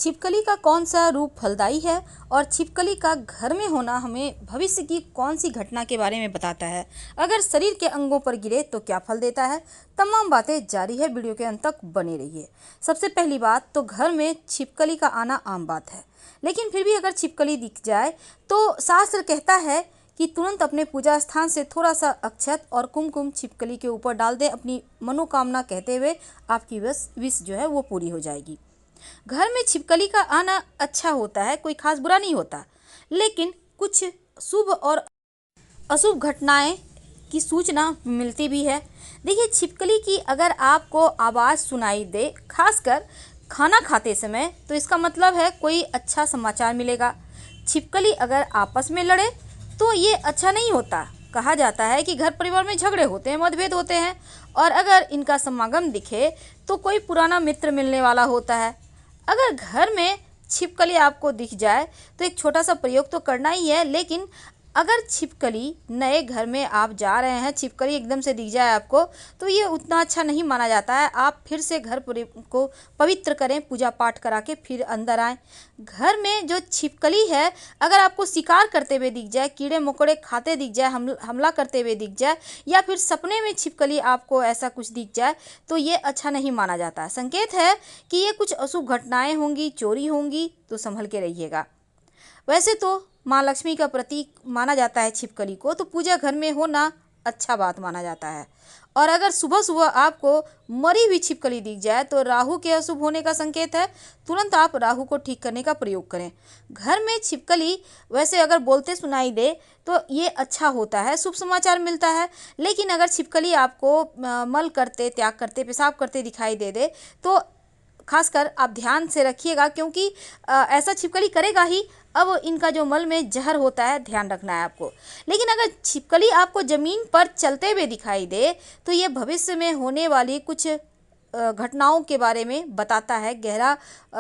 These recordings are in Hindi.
छिपकली का कौन सा रूप फलदायी है और छिपकली का घर में होना हमें भविष्य की कौन सी घटना के बारे में बताता है। अगर शरीर के अंगों पर गिरे तो क्या फल देता है। तमाम बातें जारी है, वीडियो के अंत तक बने रहिए। सबसे पहली बात तो घर में छिपकली का आना आम बात है, लेकिन फिर भी अगर छिपकली दिख जाए तो शास्त्र कहता है कि तुरंत अपने पूजा स्थान से थोड़ा सा अक्षत और कुमकुम छिपकली के ऊपर डाल दें। अपनी मनोकामना कहते हुए आपकी विश जो है वो पूरी हो जाएगी। घर में छिपकली का आना अच्छा होता है, कोई खास बुरा नहीं होता, लेकिन कुछ शुभ और अशुभ घटनाएं की सूचना मिलती भी है। देखिए, छिपकली की अगर आपको आवाज़ सुनाई दे, खासकर खाना खाते समय, तो इसका मतलब है कोई अच्छा समाचार मिलेगा। छिपकली अगर आपस में लड़े तो ये अच्छा नहीं होता। कहा जाता है कि घर परिवार में झगड़े होते हैं, मतभेद होते हैं, और अगर इनका समागम दिखे तो कोई पुराना मित्र मिलने वाला होता है। अगर घर में छिपकली आपको दिख जाए तो एक छोटा सा प्रयोग तो करना ही है, लेकिन अगर छिपकली नए घर में आप जा रहे हैं, छिपकली एकदम से दिख जाए आपको, तो ये उतना अच्छा नहीं माना जाता है। आप फिर से घर को पवित्र करें, पूजा पाठ करा के फिर अंदर आएँ। घर में जो छिपकली है, अगर आपको शिकार करते हुए दिख जाए, कीड़े मकोड़े खाते दिख जाए, हमला करते हुए दिख जाए, या फिर सपने में छिपकली आपको ऐसा कुछ दिख जाए, तो ये अच्छा नहीं माना जाता। संकेत है कि ये कुछ अशुभ घटनाएं होंगी, चोरी होंगी, तो संभल के रहिएगा। वैसे तो माँ लक्ष्मी का प्रतीक माना जाता है छिपकली को, तो पूजा घर में होना अच्छा बात माना जाता है। और अगर सुबह सुबह आपको मरी हुई छिपकली दिख जाए तो राहु के अशुभ होने का संकेत है। तुरंत आप राहु को ठीक करने का प्रयोग करें। घर में छिपकली वैसे अगर बोलते सुनाई दे तो ये अच्छा होता है, शुभ समाचार मिलता है। लेकिन अगर छिपकली आपको मल करते, त्याग करते, पेशाब करते दिखाई दे तो खासकर आप ध्यान से रखिएगा, क्योंकि ऐसा छिपकली करेगा ही। अब इनका जो मल में जहर होता है, ध्यान रखना है आपको। लेकिन अगर छिपकली आपको ज़मीन पर चलते हुए दिखाई दे तो ये भविष्य में होने वाली कुछ घटनाओं के बारे में बताता है, गहरा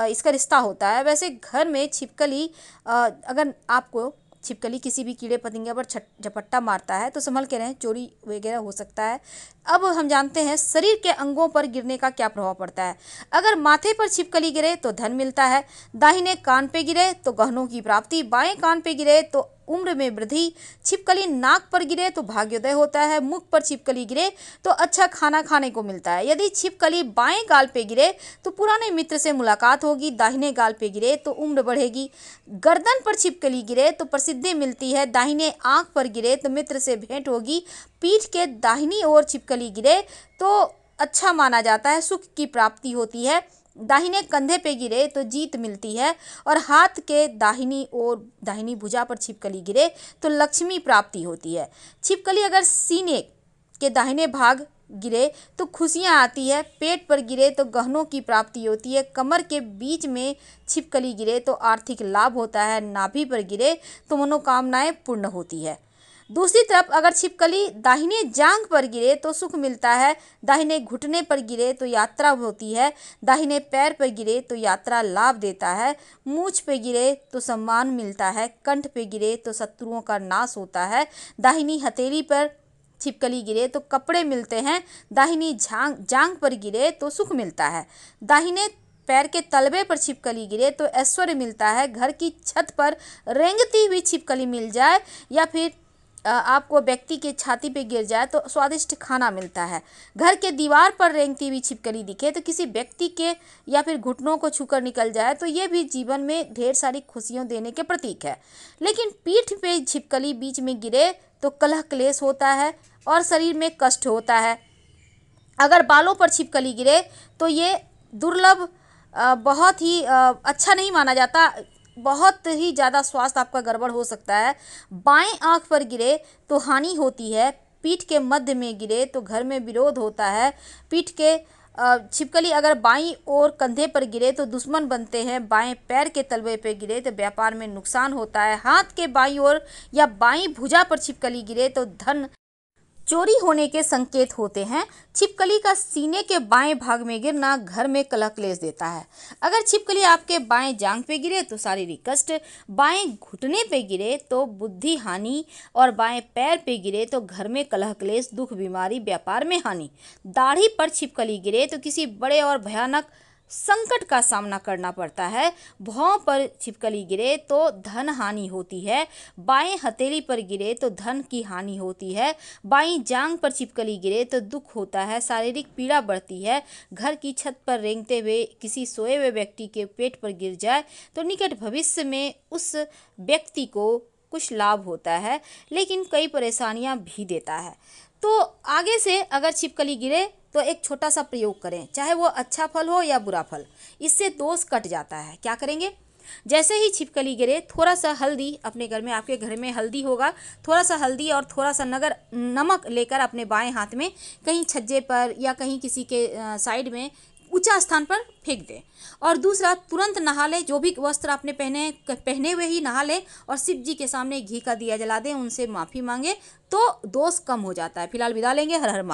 इसका रिश्ता होता है। वैसे घर में छिपकली अगर आपको छिपकली किसी भी कीड़े पतंगे पर झपट्टा मारता है तो संभल के रहें, चोरी वगैरह हो सकता है। अब हम जानते हैं शरीर के अंगों पर गिरने का क्या प्रभाव पड़ता है। अगर माथे पर छिपकली गिरे तो धन मिलता है, दाहिने कान पे गिरे तो गहनों की प्राप्ति, बाएं कान पे गिरे तो उम्र में वृद्धि, छिपकली नाक पर गिरे तो भाग्योदय होता है, मुख पर छिपकली गिरे तो अच्छा खाना खाने को मिलता है। यदि छिपकली बाएं गाल पे गिरे तो पुराने मित्र से मुलाकात होगी, दाहिने गाल पे गिरे तो उम्र बढ़ेगी, गर्दन पर छिपकली गिरे तो प्रसिद्धि मिलती है, दाहिने आंख पर गिरे तो मित्र से भेंट होगी, पीठ के दाहिनी ओर छिपकली गिरे तो अच्छा माना जाता है, सुख की प्राप्ति होती है, दाहिने कंधे पे गिरे तो जीत मिलती है, और हाथ के दाहिनी ओर दाहिनी भुजा पर छिपकली गिरे तो लक्ष्मी प्राप्ति होती है। छिपकली अगर सीने के दाहिने भाग गिरे तो खुशियां आती है, पेट पर गिरे तो गहनों की प्राप्ति होती है, कमर के बीच में छिपकली गिरे तो आर्थिक लाभ होता है, नाभि पर गिरे तो मनोकामनाएं पूर्ण होती है। दूसरी तरफ अगर छिपकली दाहिने जांघ पर गिरे तो सुख मिलता है, दाहिने घुटने पर गिरे तो यात्रा होती है, दाहिने पैर पर गिरे तो यात्रा लाभ देता है, मूंछ पे गिरे तो सम्मान मिलता है, कंठ पे गिरे तो शत्रुओं का नाश होता है, दाहिनी हथेली पर छिपकली गिरे तो कपड़े मिलते हैं, दाहिनी जांघ पर गिरे तो सुख मिलता है, दाहिने पैर के तलवे पर छिपकली गिरे तो ऐश्वर्य मिलता है, घर की छत पर रेंगती हुई छिपकली मिल जाए या फिर आपको व्यक्ति के छाती पे गिर जाए तो स्वादिष्ट खाना मिलता है, घर के दीवार पर रेंगती हुई छिपकली दिखे तो किसी व्यक्ति के या फिर घुटनों को छूकर निकल जाए तो ये भी जीवन में ढेर सारी खुशियां देने के प्रतीक है। लेकिन पीठ पे छिपकली बीच में गिरे तो कलह क्लेश होता है और शरीर में कष्ट होता है। अगर बालों पर छिपकली गिरे तो ये दुर्लभ, बहुत ही अच्छा नहीं माना जाता, बहुत ही ज़्यादा स्वास्थ्य आपका गड़बड़ हो सकता है। बाएं आंख पर गिरे तो हानि होती है, पीठ के मध्य में गिरे तो घर में विरोध होता है, पीठ के छिपकली अगर बाईं ओर कंधे पर गिरे तो दुश्मन बनते हैं, बाएं पैर के तलवे पे गिरे तो व्यापार में नुकसान होता है, हाथ के बाईं ओर या बाईं भुजा पर छिपकली गिरे तो धन चोरी होने के संकेत होते हैं। छिपकली का सीने के बाएं भाग में गिरना घर में कलह क्लेश देता है। अगर छिपकली आपके बाएं जांघ पे गिरे तो शारीरिक कष्ट, बाएं घुटने पे गिरे तो बुद्धि हानि, और बाएं पैर पे गिरे तो घर में कलह क्लेश, दुख, बीमारी, व्यापार में हानि। दाढ़ी पर छिपकली गिरे तो किसी बड़े और भयानक संकट का सामना करना पड़ता है। भौं पर छिपकली गिरे तो धन हानि होती है, बाएं हथेली पर गिरे तो धन की हानि होती है, बाईं जांघ पर छिपकली गिरे तो दुख होता है, शारीरिक पीड़ा बढ़ती है। घर की छत पर रेंगते हुए किसी सोए हुए व्यक्ति के पेट पर गिर जाए तो निकट भविष्य में उस व्यक्ति को कुछ लाभ होता है, लेकिन कई परेशानियां भी देता है। तो आगे से अगर छिपकली गिरे तो एक छोटा सा प्रयोग करें, चाहे वो अच्छा फल हो या बुरा फल, इससे दोष कट जाता है। क्या करेंगे? जैसे ही छिपकली गिरे थोड़ा सा हल्दी, अपने घर में, आपके घर में हल्दी होगा, थोड़ा सा हल्दी और थोड़ा सा नमक लेकर अपने बाएं हाथ में कहीं छज्जे पर या कहीं किसी के साइड में ऊंचा स्थान पर फेंक दें। और दूसरा, तुरंत नहा ले, जो भी वस्त्र आपने पहने हुए ही नहा ले और शिव जी के सामने घी का दिया जला दें, उनसे माफ़ी मांगे तो दोष कम हो जाता है। फिलहाल विदा लेंगे। हर हर महादेव।